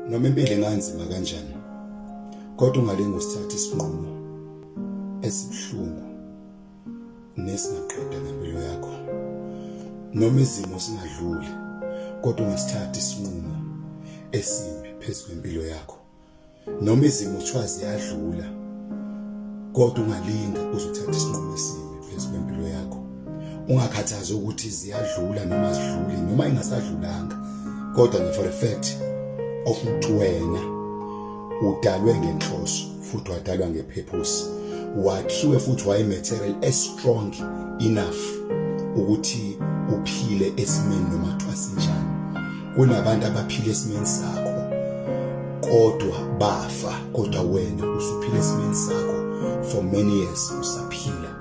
Noma impilo inganzima kanjani, kodwa ungalingi usithatha isinqumo esibhlungu nesingaqeda ngempilo yakho. Noma izimo zingadluli, kodwa ungasithatha isinqumo esibi phezu kwempilo yakho. Noma izimo kuthiwa ziyadlula, kodwa ungalingi uzothatha isinqumo esibi phezu kwempilo yakho. Ungakhathazi ukuthi ziyadlula noma zidluli noma ingasadlulanga, kodwa for a fact of ukuthi wena udalwe ngenhloso futhi wadalwa ngepurpose, wakhiwe futhi wayimaterial strong enough ukuthi uphile esimeni noma kuthiwa sinjani. Kunabantu abaphila esimeni sakho kodwa bafa, kodwa wena usuphila esimeni sakho for many years usaphila.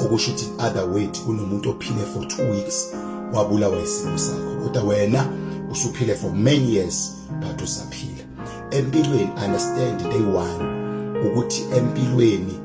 Okusho ukuthi other way kunomuntu ophile for 2 weeks wabulawa isimo sakho, kodwa wena usuphile for many years but usaphila. Empilweni understand day one ukuthi empilweni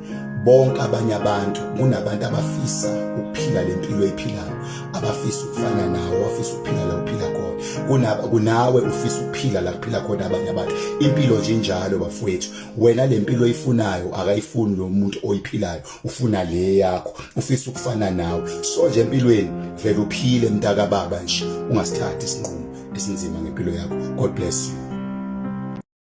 bonke abanye abantu kunabantu abafisa ukuphila lempilo ephilayo, abafisa ukufana nawe, abafisa ukuphila la uphila khona. Kunawe ufisa ukuphila la kuphila khona abanye abantu. Impilo nje injalo bafowethu, wena lempilo oyifunayo akayifuni lo muntu oyiphilayo, ufuna le yakho, ufisa ukufana nawe. So nje empilweni vele uphile mntaka baba nje, ungasithathi isinqumo esinzima ngempilo yakho. God bless you.